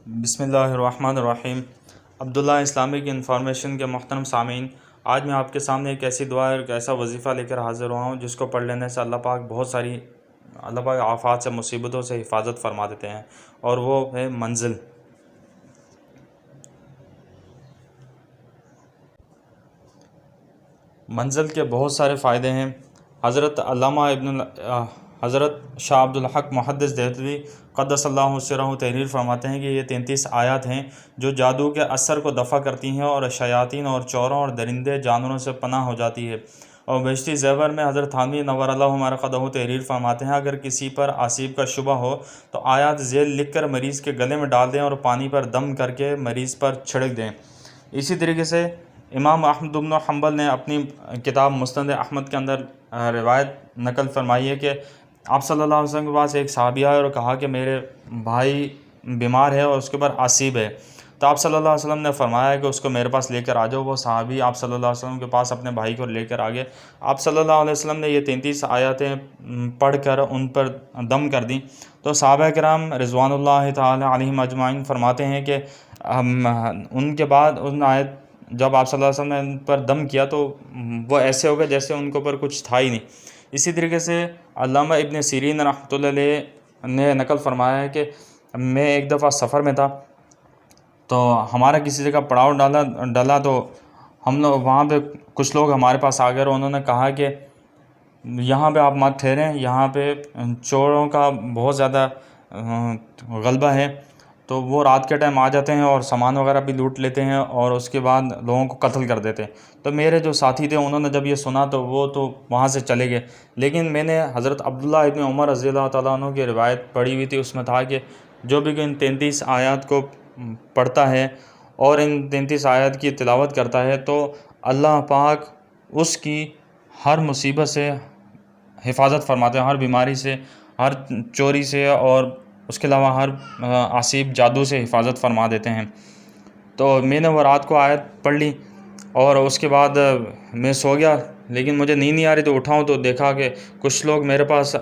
بسم اللہ الرحمن الرحیم۔ عبداللہ اسلامک انفارمیشن کے محترم سامعین، آج میں آپ کے سامنے ایک ایسی دعا اور ایک ایسا وظیفہ لے کر حاضر ہوا ہوں جس کو پڑھ لینے سے اللہ پاک آفات سے، مصیبتوں سے حفاظت فرما دیتے ہیں، اور وہ ہے منزل۔ منزل کے بہت سارے فائدے ہیں۔ حضرت شاہ عبدالحق محدث دہلوی قدس اللہ سرہ تحریر فرماتے ہیں کہ یہ 33 آیات ہیں جو جادو کے اثر کو دفع کرتی ہیں اور شیاطین اور چوروں اور درندے جانوروں سے پناہ ہو جاتی ہے۔ اور بہشتی زیور میں حضرت تھانوی نور اللہ مرقدہ تحریر فرماتے ہیں، اگر کسی پر آسیب کا شبہ ہو تو آیات ذیل لکھ کر مریض کے گلے میں ڈال دیں اور پانی پر دم کر کے مریض پر چھڑک دیں۔ اسی طریقے سے امام احمد بن حنبل نے اپنی کتاب مسند احمد کے اندر روایت نقل فرمائی ہے کہ آپ صلی اللہ علیہ وسلم کے پاس ایک صحابی آئے اور کہا کہ میرے بھائی بیمار ہے اور اس کے اوپر آسیب ہے، تو آپ صلی اللہ علیہ وسلم نے فرمایا کہ اس کو میرے پاس لے کر آ جاؤ۔ وہ صحابی آپ صلی اللہ علیہ وسلم کے پاس اپنے بھائی کو لے کر آگے، آپ صلی اللہ علیہ وسلم نے یہ 33 آیاتیں پڑھ کر ان پر دم کر دیں۔ تو صحابہ کرام رضوان اللہ تعالی علیہم اجمعین فرماتے ہیں کہ ان کے بعد ان آیت جب آپ صلی اللہ علیہ وسلم نے ان پر دم کیا تو وہ ایسے ہو گئے جیسے ان کے اوپر کچھ تھا ہی نہیں۔ اسی طریقے سے علامہ ابن سیرین رحمۃ اللہ علیہ نے نقل فرمایا ہے کہ میں ایک دفعہ سفر میں تھا، تو ہمارا کسی جگہ پڑاؤ ڈالا تو ہم لوگ وہاں پہ کچھ لوگ ہمارے پاس آ گئے اور انہوں نے کہا کہ یہاں پہ آپ مت ٹھہریں، یہاں پہ چوروں کا بہت زیادہ غلبہ ہے، تو وہ رات کے ٹائم آ جاتے ہیں اور سامان وغیرہ بھی لوٹ لیتے ہیں اور اس کے بعد لوگوں کو قتل کر دیتے ہیں۔ تو میرے جو ساتھی تھے انہوں نے جب یہ سنا تو وہ تو وہاں سے چلے گئے، لیکن میں نے حضرت عبداللہ ابن عمر رضی اللہ تعالیٰ عنہ کی روایت پڑھی ہوئی تھی، اس میں تھا کہ جو بھی ان 33 آیات کو پڑھتا ہے اور ان 33 آیات کی تلاوت کرتا ہے تو اللہ پاک اس کی ہر مصیبت سے حفاظت فرماتے ہیں، ہر بیماری سے، ہر چوری سے، اور اس کے علاوہ ہر آسیب جادو سے حفاظت فرما دیتے ہیں۔ تو میں نے وہ رات کو آیت پڑھ لی اور اس کے بعد میں سو گیا، لیکن مجھے نیند نہیں آ رہی، تو اٹھاؤں تو دیکھا کہ کچھ لوگ میرے پاس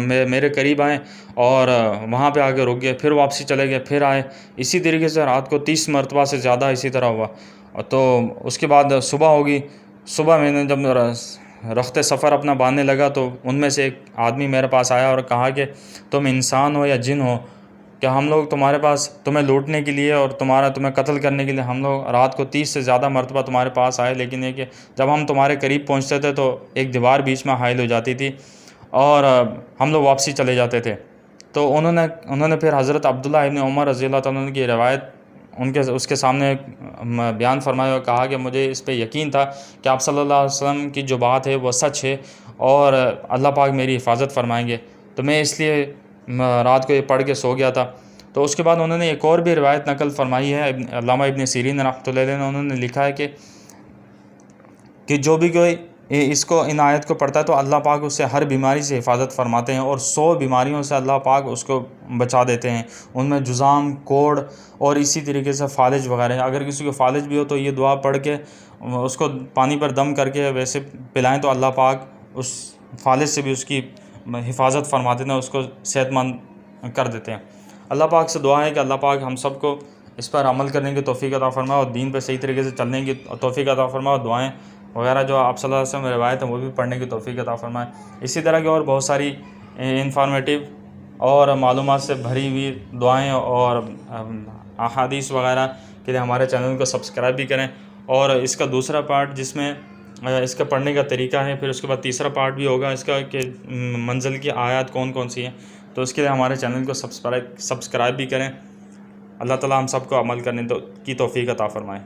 میرے قریب آئے اور وہاں پہ آ کے رک گئے، پھر واپسی چلے گئے، پھر آئے۔ اسی طریقے سے رات کو 30 مرتبہ سے زیادہ اسی طرح ہوا۔ تو اس کے بعد صبح ہوگی، صبح میں نے جب رخت سفر اپنا باندھنے لگا تو ان میں سے ایک آدمی میرے پاس آیا اور کہا کہ تم انسان ہو یا جن ہو، کہ ہم لوگ تمہارے پاس تمہیں لوٹنے کے لیے اور تمہیں قتل کرنے کے لیے ہم لوگ رات کو 30 سے زیادہ مرتبہ تمہارے پاس آئے، لیکن یہ کہ جب ہم تمہارے قریب پہنچتے تھے تو ایک دیوار بیچ میں حائل ہو جاتی تھی اور ہم لوگ واپسی چلے جاتے تھے۔ تو انہوں نے پھر حضرت عبداللہ ابن عمر رضی اللہ تعالیٰ عنہ کی روایت اس کے سامنے بیان فرمایا اور کہا کہ مجھے اس پہ یقین تھا کہ آپ صلی اللہ علیہ وسلم کی جو بات ہے وہ سچ ہے اور اللہ پاک میری حفاظت فرمائیں گے، تو میں اس لیے رات کو یہ پڑھ کے سو گیا تھا۔ تو اس کے بعد انہوں نے ایک اور بھی روایت نقل فرمائی ہے، علامہ ابن سیرین رحمۃ اللہ علیہ نے، انہوں نے لکھا ہے کہ جو بھی کوئی ان آیت کو پڑھتا ہے تو اللہ پاک اس سے ہر بیماری سے حفاظت فرماتے ہیں اور 100 بیماریوں سے اللہ پاک اس کو بچا دیتے ہیں، ان میں جذام، کوڑ اور اسی طریقے سے فالج وغیرہ۔ اگر کسی کو فالج بھی ہو تو یہ دعا پڑھ کے اس کو پانی پر دم کر کے ویسے پلائیں تو اللہ پاک اس فالج سے بھی اس کی حفاظت فرما دیتے ہیں، اس کو صحت مند کر دیتے ہیں۔ اللہ پاک سے دعا ہے کہ اللہ پاک ہم سب کو اس پر عمل کرنے کی توفیق عطا فرمائے اور دین پہ صحیح طریقے سے چلنے کی توفیق عطا فرمائے، اور دعائیں وغیرہ جو آپ صلی اللہ علیہ وسلم میں روایت ہیں وہ بھی پڑھنے کی توفیق عطا فرمائے۔ اسی طرح کی اور بہت ساری انفارمیٹیو اور معلومات سے بھری ہوئی دعائیں اور احادیث وغیرہ کے لیے ہمارے چینل کو سبسکرائب بھی کریں، اور اس کا دوسرا پارٹ جس میں اس کا پڑھنے کا طریقہ ہے، پھر اس کے بعد تیسرا پارٹ بھی ہوگا اس کا کہ منزل کی آیات کون کون سی ہیں، تو اس کے لیے ہمارے چینل کو سبسکرائب بھی کریں۔ اللہ تعالیٰ ہم سب کو عمل کرنے کی توفیق عطا فرمائے۔